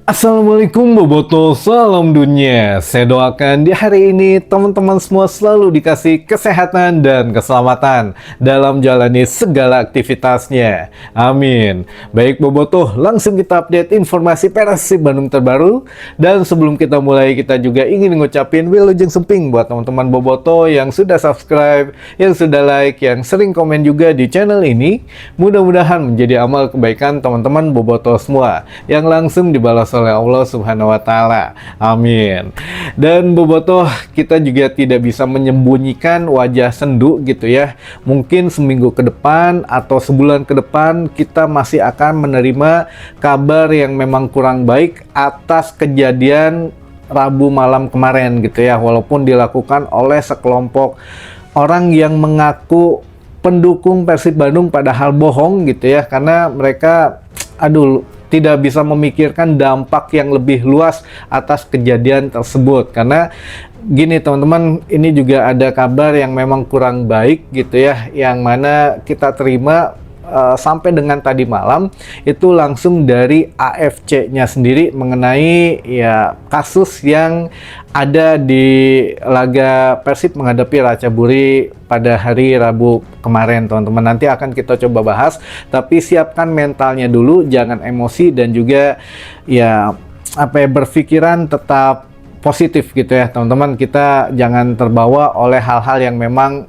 Assalamualaikum Boboto, salam dunia. Saya doakan di hari ini teman-teman semua selalu dikasih kesehatan dan keselamatan dalam jalani segala aktivitasnya. Amin. Baik Boboto, langsung kita update informasi Persib Bandung terbaru. Dan sebelum kita mulai, kita juga ingin ngucapin wilujeng semping buat teman-teman Boboto yang sudah subscribe, yang sudah like, yang sering komen juga di channel ini. Mudah-mudahan menjadi amal kebaikan teman-teman Boboto semua yang langsung dibalas oleh Allah Subhanahu wa Ta'ala. Amin. Dan Bobotoh, kita juga tidak bisa menyembunyikan wajah sendu gitu ya. Mungkin seminggu ke depan atau sebulan ke depan kita masih akan menerima kabar yang memang kurang baik atas kejadian Rabu malam kemarin gitu ya. Walaupun dilakukan oleh sekelompok orang yang mengaku pendukung Persib Bandung padahal bohong gitu ya, karena mereka tidak bisa memikirkan dampak yang lebih luas atas kejadian tersebut. Karena gini teman-teman, ini juga ada kabar yang memang kurang baik gitu ya, yang mana kita terima sampai dengan tadi malam itu langsung dari AFC-nya sendiri mengenai ya kasus yang ada di laga Persib menghadapi Ratchaburi pada hari Rabu kemarin teman-teman. Nanti akan kita coba bahas, tapi siapkan mentalnya dulu, jangan emosi dan juga ya berpikiran tetap positif gitu ya teman-teman. Kita jangan terbawa oleh hal-hal yang memang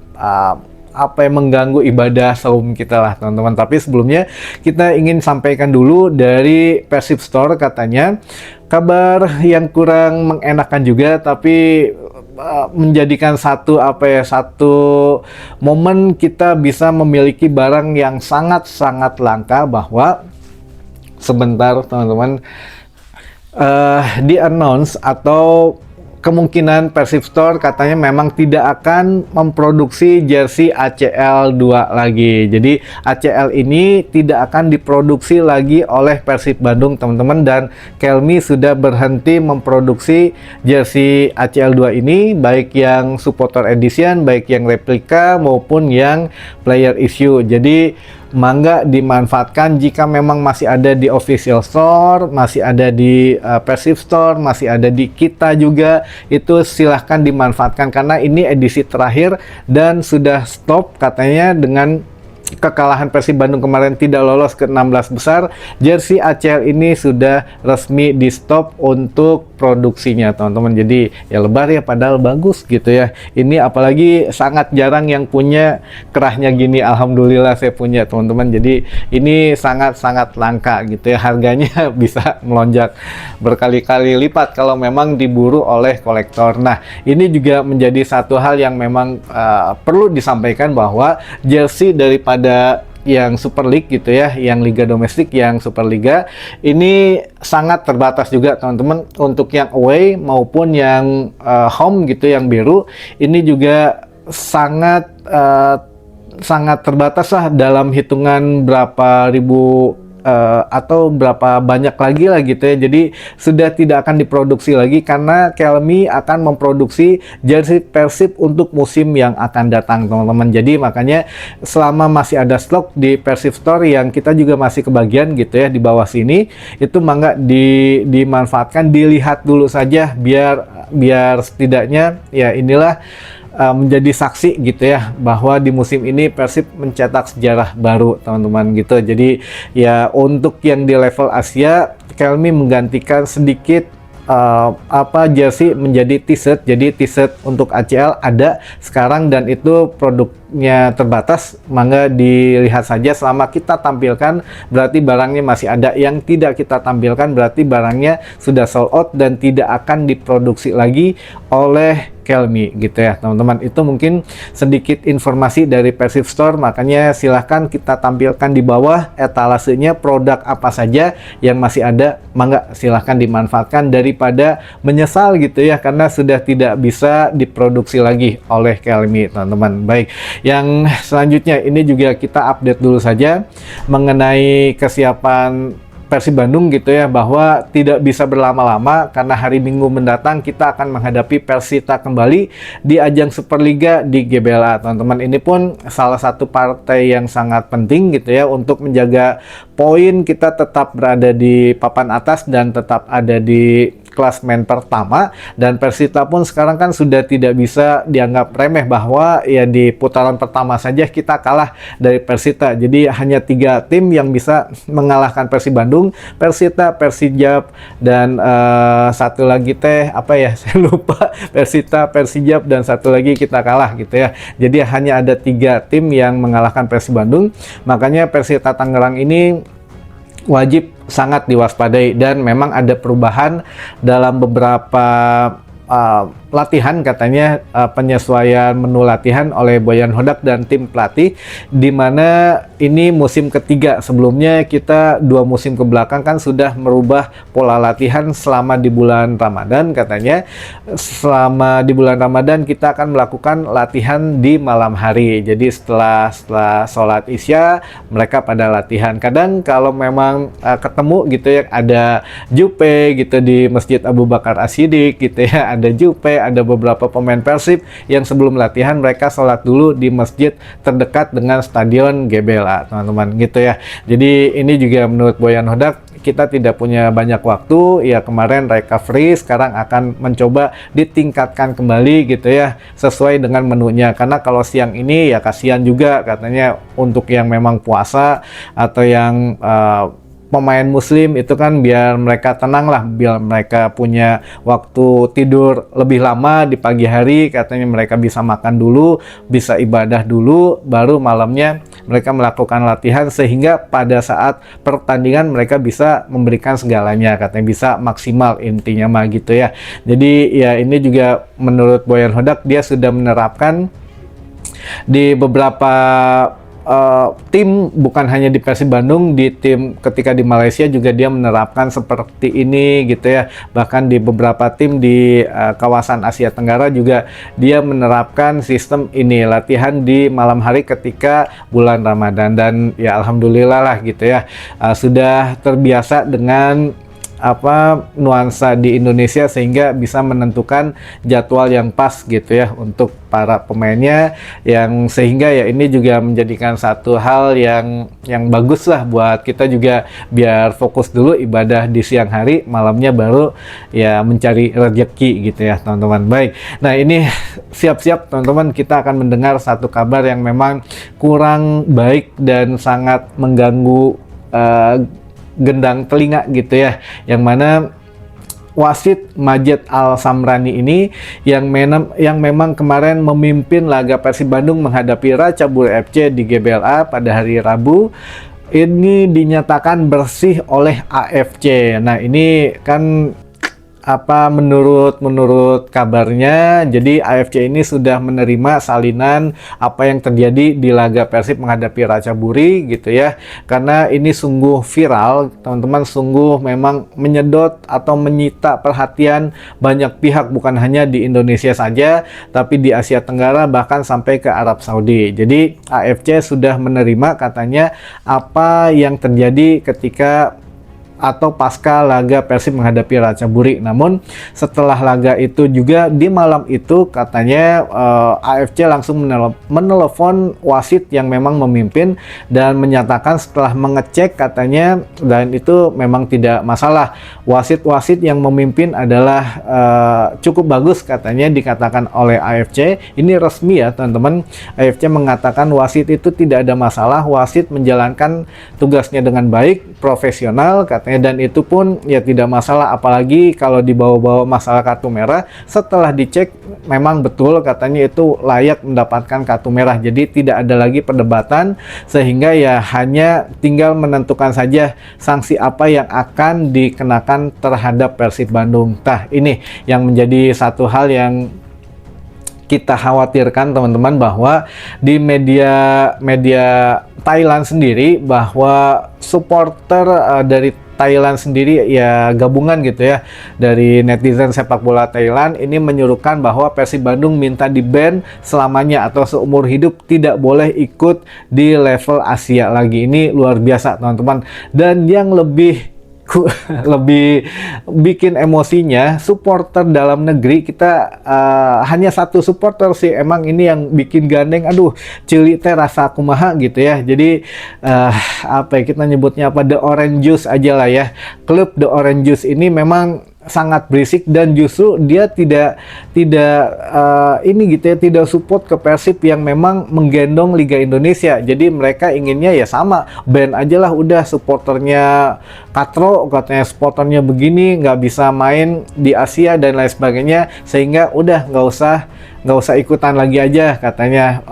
mengganggu ibadah saum kita lah teman-teman. Tapi sebelumnya kita ingin sampaikan dulu dari Persib Store, katanya kabar yang kurang mengenakan juga, tapi menjadikan satu momen kita bisa memiliki barang yang sangat-sangat langka, bahwa sebentar teman-teman, di-announce atau kemungkinan Persib Store katanya memang tidak akan memproduksi jersey ACL 2 lagi. Jadi ACL ini tidak akan diproduksi lagi oleh Persib Bandung teman-teman, dan Kelmi sudah berhenti memproduksi jersey ACL 2 ini, baik yang supporter edition, baik yang replika maupun yang player issue. Jadi mangga dimanfaatkan jika memang masih ada di official store, masih ada di Persib Store, masih ada di kita juga, itu silahkan dimanfaatkan karena ini edisi terakhir dan sudah stop katanya dengan kekalahan Persib Bandung kemarin tidak lolos ke 16 besar. Jersey ACL ini sudah resmi di stop untuk produksinya teman-teman. Jadi ya lebar ya, padahal bagus gitu ya. Ini apalagi sangat jarang yang punya kerahnya gini. Alhamdulillah saya punya teman-teman. Jadi ini sangat-sangat langka gitu ya. Harganya bisa melonjak berkali-kali lipat kalau memang diburu oleh kolektor. Nah ini juga menjadi satu hal yang memang perlu disampaikan, bahwa jersey daripada yang Super League gitu ya, yang Liga Domestik, yang Super Liga ini sangat terbatas juga teman-teman. Untuk yang away maupun yang home gitu, yang biru ini juga sangat terbatas lah, dalam hitungan berapa ribu atau berapa banyak lagi lah gitu ya. Jadi sudah tidak akan diproduksi lagi karena Kelmi akan memproduksi jersey Persib untuk musim yang akan datang teman-teman. Jadi makanya selama masih ada stok di Persib Store, yang kita juga masih kebagian gitu ya di bawah sini, itu mangga dimanfaatkan, dilihat dulu saja biar setidaknya ya inilah menjadi saksi gitu ya, bahwa di musim ini Persib mencetak sejarah baru teman-teman gitu. Jadi ya untuk yang di level Asia, Kelmi menggantikan sedikit jersey menjadi t-shirt. Jadi t-shirt untuk ACL ada sekarang dan itu produknya terbatas, mangga dilihat saja. Selama kita tampilkan berarti barangnya masih ada, yang tidak kita tampilkan berarti barangnya sudah sold out dan tidak akan diproduksi lagi oleh Kelmi gitu ya teman-teman. Itu mungkin sedikit informasi dari Persib Store, makanya silahkan kita tampilkan di bawah etalasenya produk apa saja yang masih ada, mangga silahkan dimanfaatkan daripada menyesal gitu ya, karena sudah tidak bisa diproduksi lagi oleh Kelmi teman-teman. Baik, yang selanjutnya ini juga kita update dulu saja mengenai kesiapan Persib Bandung gitu ya, bahwa tidak bisa berlama-lama karena hari Minggu mendatang kita akan menghadapi Persita kembali di ajang Superliga di GBLA, teman-teman. Ini pun salah satu partai yang sangat penting gitu ya untuk menjaga poin kita tetap berada di papan atas dan tetap ada di klasmen pertama. Dan Persita pun sekarang kan sudah tidak bisa dianggap remeh bahwa ya di putaran pertama saja kita kalah dari Persita. Jadi hanya 3 tim yang bisa mengalahkan Persib Bandung, Persita, Persijap, dan satu lagi apa ya, saya lupa. Persita, Persijap, dan satu lagi kita kalah gitu ya. Jadi hanya ada 3 tim yang mengalahkan Persib Bandung. Makanya Persita Tangerang ini wajib sangat diwaspadai, dan memang ada perubahan dalam beberapa latihan, katanya penyesuaian menu latihan oleh Boyan Hodak dan tim pelatih, di mana ini musim ketiga. Sebelumnya kita 2 musim ke belakang kan sudah merubah pola latihan selama di bulan Ramadan. Katanya selama di bulan Ramadan kita akan melakukan latihan di malam hari. Jadi setelah sholat Isya mereka pada latihan. Kadang kalau memang ketemu gitu ya, ada Jupe gitu di Masjid Abu Bakar As-Siddiq gitu ya, ada Jupe, ada beberapa pemain Persib yang sebelum latihan mereka sholat dulu di masjid terdekat dengan stadion GBLA, teman-teman gitu ya. Jadi ini juga menurut Boyan Hodak, kita tidak punya banyak waktu ya, kemarin recovery, sekarang akan mencoba ditingkatkan kembali gitu ya, sesuai dengan menunya. Karena kalau siang ini ya kasihan juga katanya untuk yang memang puasa atau yang pemain muslim itu kan, biar mereka tenang lah, biar mereka punya waktu tidur lebih lama di pagi hari, katanya mereka bisa makan dulu, bisa ibadah dulu, baru malamnya mereka melakukan latihan, sehingga pada saat pertandingan mereka bisa memberikan segalanya, katanya bisa maksimal, intinya mah gitu ya. Jadi ya ini juga menurut Boyan Hodak, dia sudah menerapkan di beberapa tim, bukan hanya di Persib Bandung, di tim ketika di Malaysia juga dia menerapkan seperti ini gitu ya. Bahkan di beberapa tim di kawasan Asia Tenggara juga dia menerapkan sistem ini, latihan di malam hari ketika bulan Ramadan. Dan ya alhamdulillah lah gitu ya, sudah terbiasa dengan nuansa di Indonesia, sehingga bisa menentukan jadwal yang pas gitu ya untuk para pemainnya, yang sehingga ya ini juga menjadikan satu hal yang bagus lah buat kita juga, biar fokus dulu ibadah di siang hari, malamnya baru ya mencari rezeki gitu ya, teman-teman. Baik, nah ini siap-siap teman-teman, kita akan mendengar satu kabar yang memang kurang baik dan sangat mengganggu gendang telinga gitu ya, yang mana wasit Majed Al-Samrani ini yang memang kemarin memimpin laga Persib Bandung menghadapi Ratchaburi FC di GBLA pada hari Rabu, ini dinyatakan bersih oleh AFC. Nah ini kan menurut kabarnya, jadi AFC ini sudah menerima salinan apa yang terjadi di laga Persib menghadapi Ratchaburi gitu ya, karena ini sungguh viral teman-teman, sungguh memang menyedot atau menyita perhatian banyak pihak, bukan hanya di Indonesia saja tapi di Asia Tenggara, bahkan sampai ke Arab Saudi. Jadi AFC sudah menerima katanya apa yang terjadi ketika atau pasca laga Persib menghadapi Ratchaburi. Namun setelah laga itu juga di malam itu katanya AFC langsung menelepon wasit yang memang memimpin dan menyatakan setelah mengecek katanya, dan itu memang tidak masalah, wasit-wasit yang memimpin adalah cukup bagus katanya, dikatakan oleh AFC. Ini resmi ya teman-teman, AFC mengatakan wasit itu tidak ada masalah, wasit menjalankan tugasnya dengan baik, profesional katanya, dan itu pun ya tidak masalah, apalagi kalau dibawa-bawa masalah kartu merah. Setelah dicek memang betul katanya itu layak mendapatkan kartu merah, jadi tidak ada lagi perdebatan, sehingga ya hanya tinggal menentukan saja sanksi apa yang akan dikenakan terhadap Persib Bandung. Nah ini yang menjadi satu hal yang kita khawatirkan teman-teman, bahwa di media Thailand sendiri, bahwa supporter dari Thailand sendiri ya gabungan gitu ya dari netizen sepak bola Thailand ini menyuruhkan bahwa Persib Bandung minta di-ban selamanya atau seumur hidup, tidak boleh ikut di level Asia lagi. Ini luar biasa teman-teman. Dan yang lebih lebih bikin emosinya supporter dalam negeri kita, hanya satu supporter sih emang ini yang bikin gandeng. Aduh, ceuli teh rasa kumaha gitu ya. Jadi apa ya kita nyebutnya apa, The Orange Juice aja lah ya. Klub The Orange Juice ini memang sangat berisik dan justru dia tidak ini gitu ya, tidak support ke Persib yang memang menggendong Liga Indonesia. Jadi mereka inginnya ya sama, ban aja lah udah, supporternya katro, katanya supporternya begini, nggak bisa main di Asia dan lain sebagainya, sehingga udah nggak usah ikutan lagi aja katanya,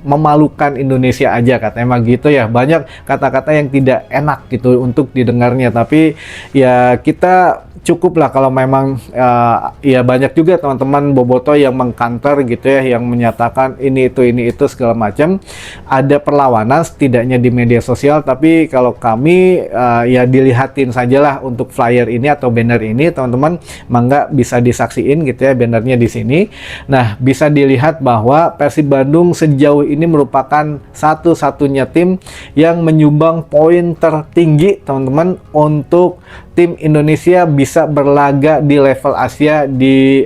memalukan Indonesia aja katanya mah gitu ya. Banyak kata-kata yang tidak enak gitu untuk didengarnya, tapi ya kita cukup lah kalau memang ya banyak juga teman-teman boboto yang mengkanter gitu ya, yang menyatakan ini itu segala macam. Ada perlawanan setidaknya di media sosial, tapi kalau kami ya dilihatin sajalah untuk flyer ini atau banner ini teman-teman, mangga bisa disaksiin gitu ya bannernya di sini. Nah, bisa dilihat bahwa Persib Bandung sejauh ini merupakan satu-satunya tim yang menyumbang poin tertinggi teman-teman untuk tim Indonesia bisa berlaga di level Asia di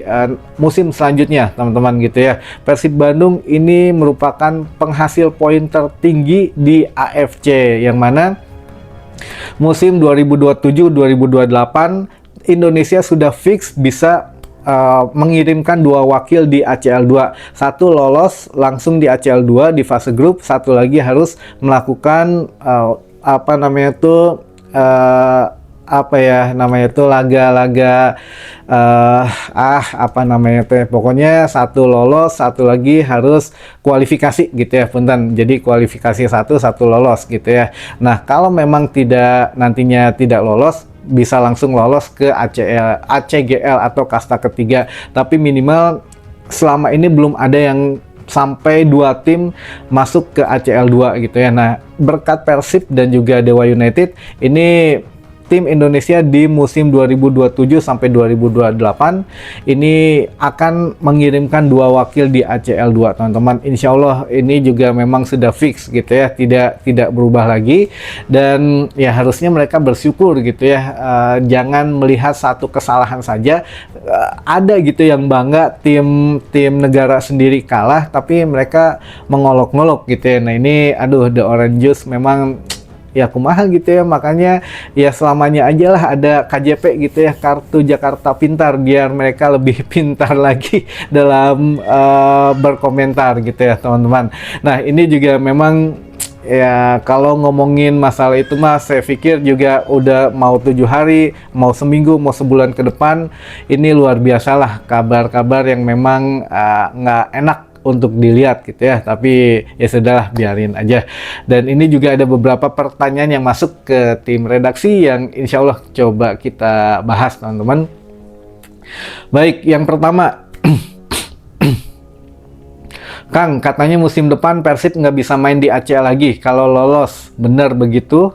musim selanjutnya teman-teman gitu ya. Persib Bandung ini merupakan penghasil poin tertinggi di AFC, yang mana musim 2027-2028 Indonesia sudah fix bisa mengirimkan 2 wakil di ACL 2. Satu lolos langsung di ACL 2 di fase grup, satu lagi harus melakukan apa namanya tuh laga-laga apa namanya tuh, pokoknya satu lolos, satu lagi harus kualifikasi gitu ya punten. Jadi kualifikasi satu lolos gitu ya. Nah, kalau memang nantinya tidak lolos, bisa langsung lolos ke ACGL atau kasta ketiga. Tapi minimal selama ini belum ada yang sampai 2 tim masuk ke ACL 2 gitu ya. Nah, berkat Persib dan juga Dewa United ini, tim Indonesia di musim 2027 sampai 2028 ini akan mengirimkan 2 wakil di ACL 2 teman-teman. Insya Allah ini juga memang sudah fix gitu ya, tidak berubah lagi, dan ya harusnya mereka bersyukur gitu ya. Jangan melihat satu kesalahan saja, ada gitu yang bangga tim negara sendiri kalah tapi mereka mengolok-ngolok gitu ya. Nah ini aduh, The Orange Juice memang ya kumaha gitu ya. Makanya ya selamanya aja lah ada KJP gitu ya, kartu Jakarta Pintar, biar mereka lebih pintar lagi dalam berkomentar gitu ya teman-teman. Nah ini juga memang ya kalau ngomongin masalah itu mas, saya pikir juga udah mau 7 hari, mau seminggu, mau sebulan ke depan, ini luar biasa lah kabar-kabar yang memang nggak enak untuk dilihat gitu ya. Tapi ya sudahlah, biarin aja. Dan ini juga ada beberapa pertanyaan yang masuk ke tim redaksi yang insya Allah coba kita bahas teman-teman. Baik, yang pertama Kang, katanya musim depan Persib nggak bisa main di ACL lagi kalau lolos, benar begitu?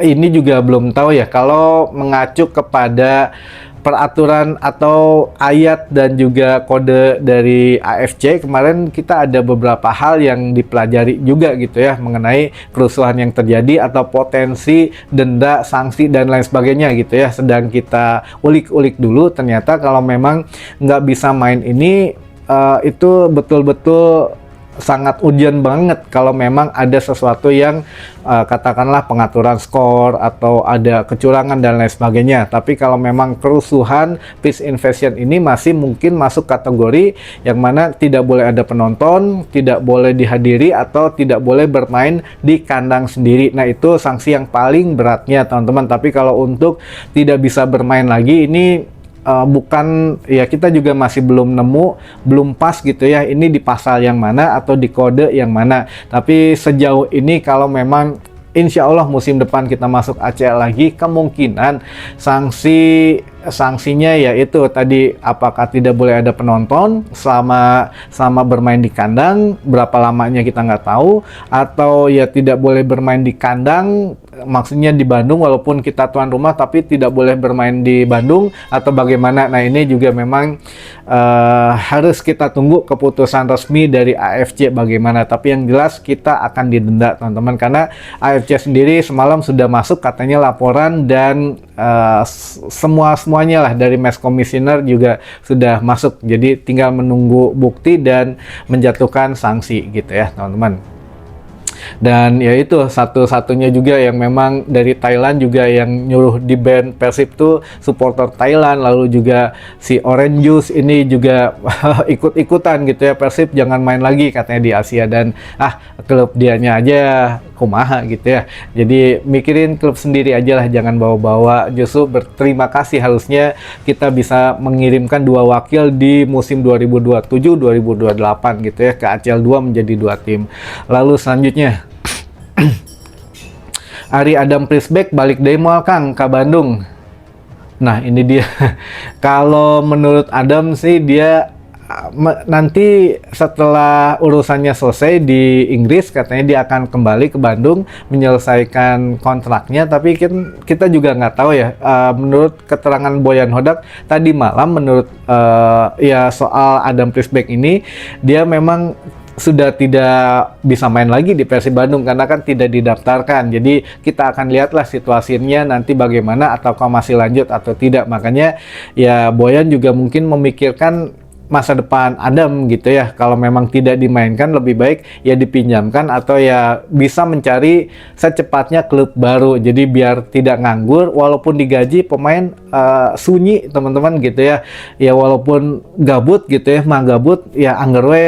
Ini juga belum tahu ya, kalau mengacu kepada peraturan atau ayat dan juga kode dari AFC kemarin, kita ada beberapa hal yang dipelajari juga gitu ya mengenai kerusuhan yang terjadi atau potensi denda, sanksi dan lain sebagainya gitu ya. Sedang kita ulik-ulik dulu, ternyata kalau memang nggak bisa main ini itu betul-betul sangat urgent banget kalau memang ada sesuatu yang katakanlah pengaturan skor atau ada kecurangan dan lain sebagainya. Tapi kalau memang kerusuhan, peace invasion ini masih mungkin masuk kategori yang mana tidak boleh ada penonton, tidak boleh dihadiri, atau tidak boleh bermain di kandang sendiri. Nah itu sanksi yang paling beratnya teman-teman. Tapi kalau untuk tidak bisa bermain lagi, ini bukan ya, kita juga masih belum nemu, belum pas gitu ya ini di pasal yang mana atau di kode yang mana. Tapi sejauh ini kalau memang insya Allah musim depan kita masuk ACL lagi, kemungkinan sanksi sanksinya yaitu tadi apakah tidak boleh ada penonton selama bermain di kandang, berapa lamanya kita nggak tahu, atau ya tidak boleh bermain di kandang maksudnya di Bandung walaupun kita tuan rumah tapi tidak boleh bermain di Bandung atau bagaimana. Nah ini juga memang harus kita tunggu keputusan resmi dari AFC bagaimana, tapi yang jelas kita akan didenda teman-teman, karena AFC sendiri semalam sudah masuk katanya laporan dan semuanya lah dari match commissioner juga sudah masuk, jadi tinggal menunggu bukti dan menjatuhkan sanksi gitu ya teman-teman. Dan ya itu satu-satunya juga yang memang dari Thailand juga yang nyuruh di ban Persib tuh supporter Thailand, lalu juga si Orange Juice ini juga ikut-ikutan gitu ya, Persib jangan main lagi katanya di Asia, dan klub dianya aja kumaha gitu ya. Jadi mikirin klub sendiri aja lah, jangan bawa-bawa. Justru berterima kasih harusnya kita bisa mengirimkan 2 wakil di musim 2027-2028 gitu ya ke ACL 2 menjadi 2 tim. Lalu selanjutnya Ari Adam Prisbeck balik dari moal Kang ke Bandung. Nah ini dia. Kalau menurut Adam sih dia nanti setelah urusannya selesai di Inggris katanya dia akan kembali ke Bandung menyelesaikan kontraknya, tapi kita juga nggak tahu ya. Menurut keterangan Boyan Hodak tadi malam, menurut ya soal Adam Prisbeck ini, dia memang sudah tidak bisa main lagi di Persib Bandung karena kan tidak didaftarkan. Jadi kita akan lihatlah situasinya nanti bagaimana, ataukah masih lanjut atau tidak. Makanya ya Boyan juga mungkin memikirkan masa depan Adam gitu ya. Kalau memang tidak dimainkan, lebih baik ya dipinjamkan atau ya bisa mencari secepatnya klub baru. Jadi biar tidak nganggur, walaupun digaji pemain sunyi teman-teman gitu ya. Ya walaupun gabut gitu ya, mah gabut ya anggar we.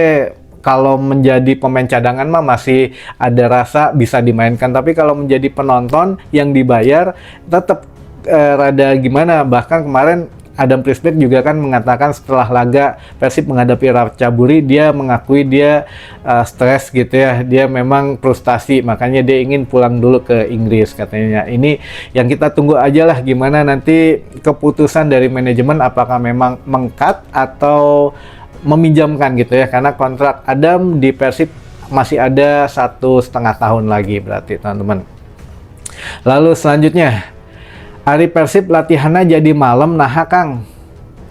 Kalau menjadi pemain cadangan mah masih ada rasa bisa dimainkan, tapi kalau menjadi penonton yang dibayar tetap rada gimana. Bahkan kemarin Adam Prisbeck juga kan mengatakan setelah laga Persib menghadapi Ratchaburi, dia mengakui dia stres gitu ya, dia memang frustasi, makanya dia ingin pulang dulu ke Inggris katanya. Ini yang kita tunggu aja lah gimana nanti keputusan dari manajemen, apakah memang meng-cut atau meminjamkan gitu ya, karena kontrak Adam di Persib masih ada 1,5 tahun lagi berarti teman-teman. Lalu selanjutnya, hari Persib latihannya jadi malam nah Kang.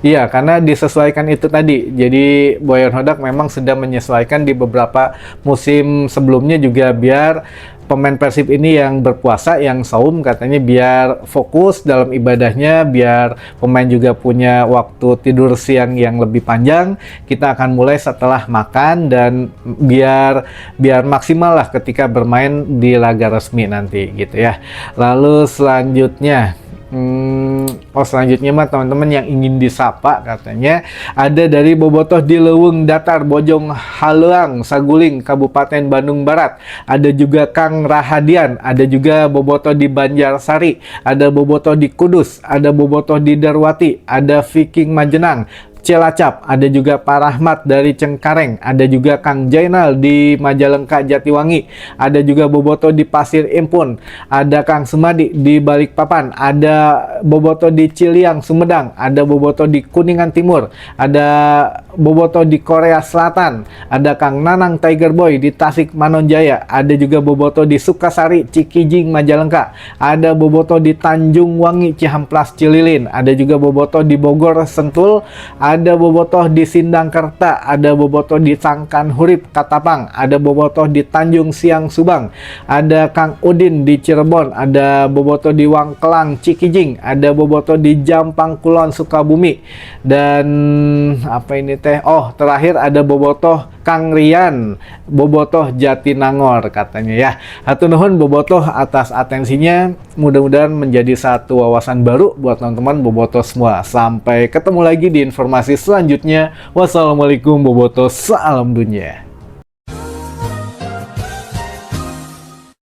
Iya, karena disesuaikan itu tadi. Jadi Boyan Hodak memang sedang menyesuaikan di beberapa musim sebelumnya juga, biar pemain Persib ini yang berpuasa, yang saum katanya, biar fokus dalam ibadahnya, biar pemain juga punya waktu tidur siang yang lebih panjang. Kita akan mulai setelah makan dan biar maksimal lah ketika bermain di laga resmi nanti gitu ya. Lalu selanjutnya selanjutnya mah teman-teman yang ingin disapa katanya ada dari bobotoh di Leuweung Datar Bojong Haluang Saguling Kabupaten Bandung Barat, ada juga Kang Rahadian, ada juga bobotoh di Banjarsari, ada bobotoh di Kudus, ada bobotoh di Darwati, ada Viking Majenang, Cilacap, ada juga Pak Rahmat dari Cengkareng, ada juga Kang Jainal di Majalengka Jatiwangi, ada juga bobotoh di Pasir Impun, ada Kang Sumadi di Balikpapan, ada bobotoh di Ciliang Sumedang, ada bobotoh di Kuningan Timur, ada bobotoh di Korea Selatan, ada Kang Nanang Tiger Boy di Tasik Manonjaya, ada juga bobotoh di Sukasari Cikijing Majalengka, ada bobotoh di Tanjung Wangi Cihamplas Cililin, ada juga bobotoh di Bogor Sentul, ada bobotoh di Sindangkerta, ada bobotoh di Sangkan Hurip Katapang, ada bobotoh di Tanjung Siang Subang, ada Kang Udin di Cirebon, ada bobotoh di Wangkelang Cikijing, ada bobotoh di Jampang Kulon Sukabumi, dan apa ini teh, terakhir ada bobotoh Kang Rian, bobotoh Jatinangor katanya ya. Hatur nuhun bobotoh atas atensinya, mudah-mudahan menjadi satu wawasan baru buat teman-teman bobotoh semua. Sampai ketemu lagi di informasi selanjutnya. Wassalamualaikum bobotoh, salam dunia.